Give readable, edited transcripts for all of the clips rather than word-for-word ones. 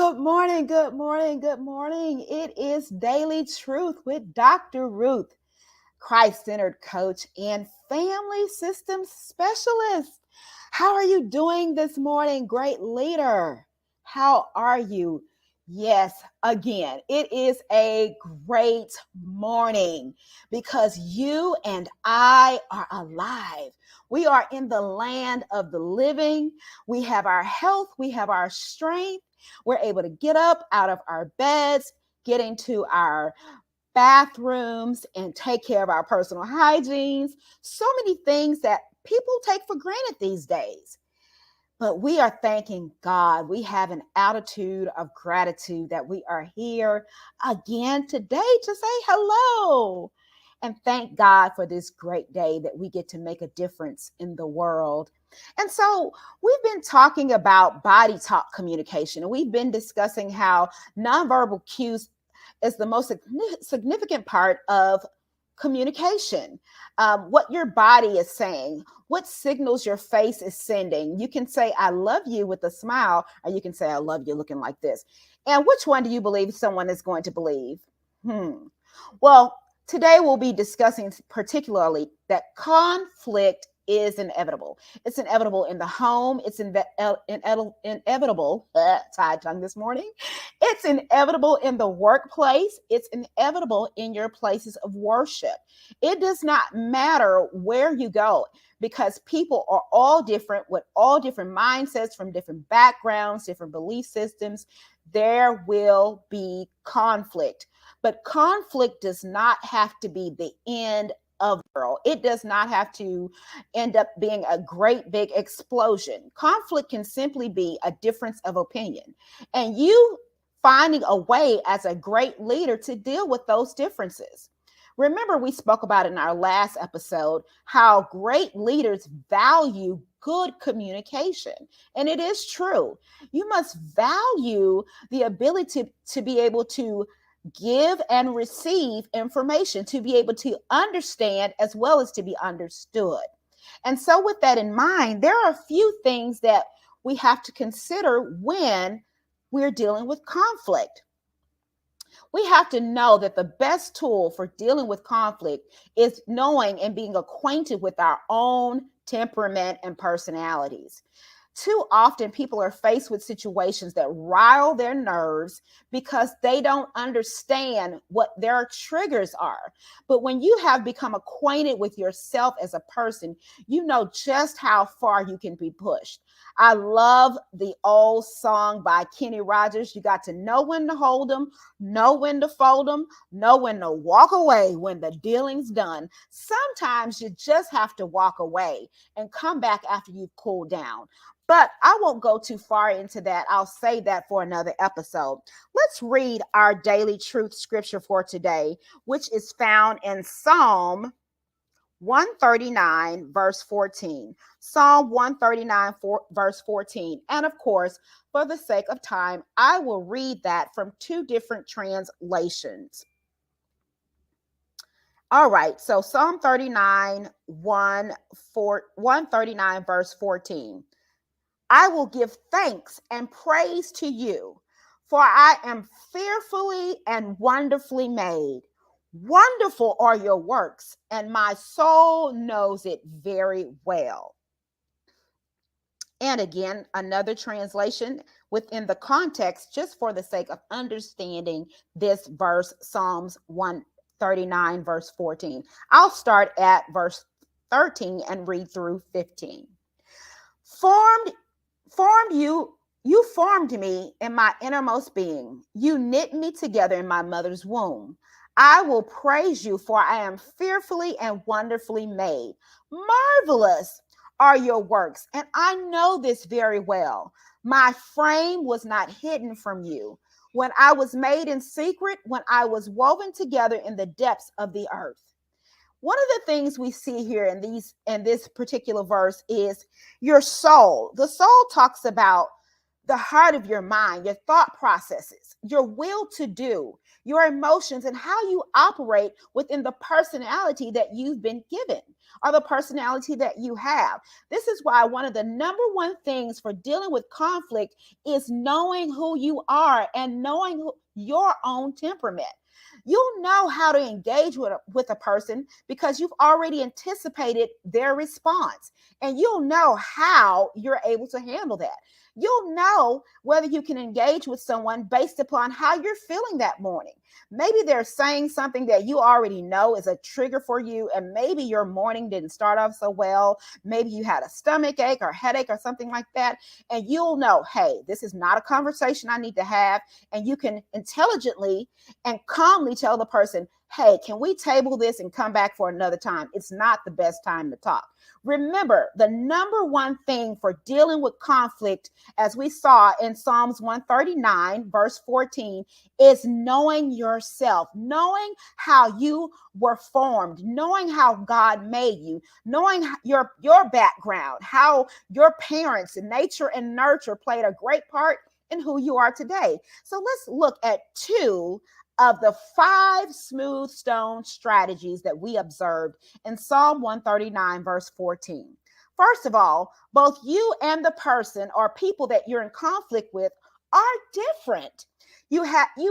Good morning, good morning, good morning. It is Daily Truth with Dr. Ruth, Christ-centered coach and family systems specialist. How are you doing this morning, great leader? How are you? Yes, again, it is a great morning because you and I are alive. We are in the land of the living. We have our health, we have our strength. We're able to get up out of our beds, get into our bathrooms, and take care of our personal hygienes. So many things that people take for granted these days. But we are thanking God. We have an attitude of gratitude that we are here again today to say hello and thank God for this great day that we get to make a difference in the world. And so we've been talking about body talk communication, and we've been discussing how nonverbal cues is the most significant part of communication. What your body is saying, what signals your face is sending. You can say, I love you with a smile, or you can say, I love you looking like this. And which one do you believe someone is going to believe? Well, today we'll be discussing particularly that conflict is inevitable. It's inevitable in the home. It's inevitable, tied tongue this morning. It's inevitable in the workplace. It's inevitable in your places of worship. It does not matter where you go because people are all different with all different mindsets from different backgrounds, different belief systems. There will be conflict, but conflict does not have to be the end of the world. It does not have to end up being a great big explosion. Conflict can simply be a difference of opinion, and you finding a way as a great leader to deal with those differences. Remember, we spoke about in our last episode how great leaders value good communication. And it is true. You must value the ability to be able to give and receive information, to be able to understand as well as to be understood. And so with that in mind, there are a few things that we have to consider when we're dealing with conflict. We have to know that the best tool for dealing with conflict is knowing and being acquainted with our own temperament and personalities. Too often, people are faced with situations that rile their nerves because they don't understand what their triggers are. But when you have become acquainted with yourself as a person, you know just how far you can be pushed. I love the old song by Kenny Rogers. You got to know when to hold them, know when to fold them, know when to walk away when the dealing's done. Sometimes you just have to walk away and come back after you've cooled down. But I won't go too far into that. I'll save that for another episode. Let's read our daily truth scripture for today, which is found in Psalm 139, verse 14. Psalm 139, verse 14. And of course, for the sake of time, I will read that from two different translations. All right, so Psalm 139, verse 14. I will give thanks and praise to you, for I am fearfully and wonderfully made. Wonderful are your works, and my soul knows it very well. And again, another translation within the context, just for the sake of understanding this verse, Psalms 139, verse 14. I'll start at verse 13 and read through 15. You formed me in my innermost being. You knit me together in my mother's womb. I will praise you, for I am fearfully and wonderfully made. Marvelous are your works, and I know this very well. My frame was not hidden from you when I was made in secret, when I was woven together in the depths of the earth. One of the things we see here in this particular verse is your soul. The soul talks about the heart of your mind, your thought processes, your will to do, your emotions, and how you operate within the personality that you've been given. or the personality that you have. This is why one of the number one things for dealing with conflict is knowing who you are and knowing your own temperament. You'll know how to engage with a person because you've already anticipated their response, and you'll know how you're able to handle that. You'll know whether you can engage with someone based upon how you're feeling that morning. Maybe they're saying something that you already know is a trigger for you, and maybe your morning didn't start off so well. Maybe you had a stomach ache or headache or something like that, and you'll know, hey, this is not a conversation I need to have, and you can intelligently and calmly tell the person, hey, can we table this and come back for another time? It's not the best time to talk. Remember, the number one thing for dealing with conflict, as we saw in Psalms 139, verse 14, is knowing yourself, knowing how you were formed, knowing how God made you, knowing your background, how your parents and nature and nurture played a great part in who you are today. So let's look at 2 of the 5 smooth stone strategies that we observed in Psalm 139, verse 14. First of all, both you and the person or people that you're in conflict with are different. You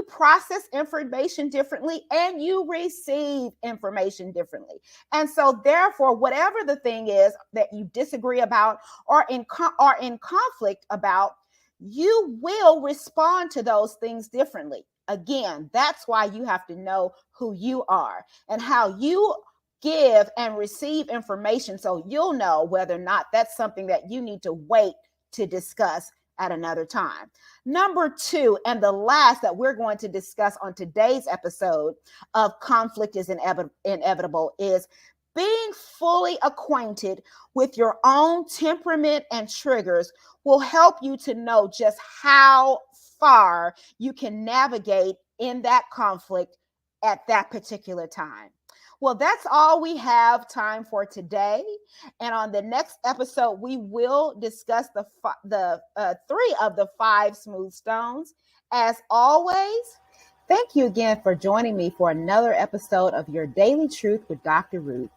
process information differently and you receive information differently. And so therefore, whatever the thing is that you disagree about or in conflict about, you will respond to those things differently. Again, that's why you have to know who you are and how you give and receive information, so you'll know whether or not that's something that you need to wait to discuss at another time. Number 2, and the last that we're going to discuss on today's episode of Conflict is Inevitable, is being fully acquainted with your own temperament and triggers will help you to know just how far you can navigate in that conflict at that particular time. Well, that's all we have time for today. And on the next episode, we will discuss the 3 of the 5 smooth stones. As always, thank you again for joining me for another episode of Your Daily Truth with Dr. Ruth.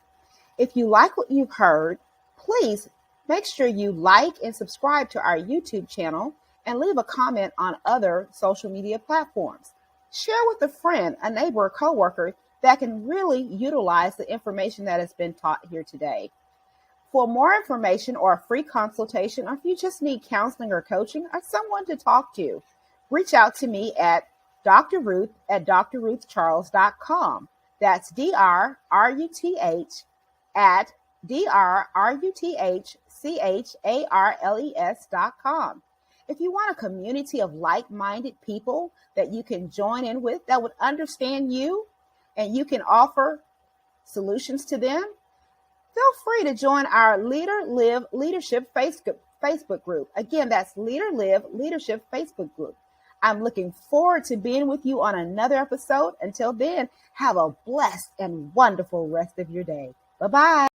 If you like what you've heard, please make sure you like and subscribe to our YouTube channel and leave a comment on other social media platforms. Share with a friend, a neighbor, or coworker that can really utilize the information that has been taught here today. For more information or a free consultation, or if you just need counseling or coaching or someone to talk to, reach out to me at Dr. Ruth at drruthcharles.com. That's DRRUTH at DRRUTHCHARLES.com. If you want a community of like-minded people that you can join in with that would understand you and you can offer solutions to them, feel free to join our Leader Live Leadership Facebook group. Again, that's Leader Live Leadership Facebook group. I'm looking forward to being with you on another episode. Until then, have a blessed and wonderful rest of your day. Bye-bye.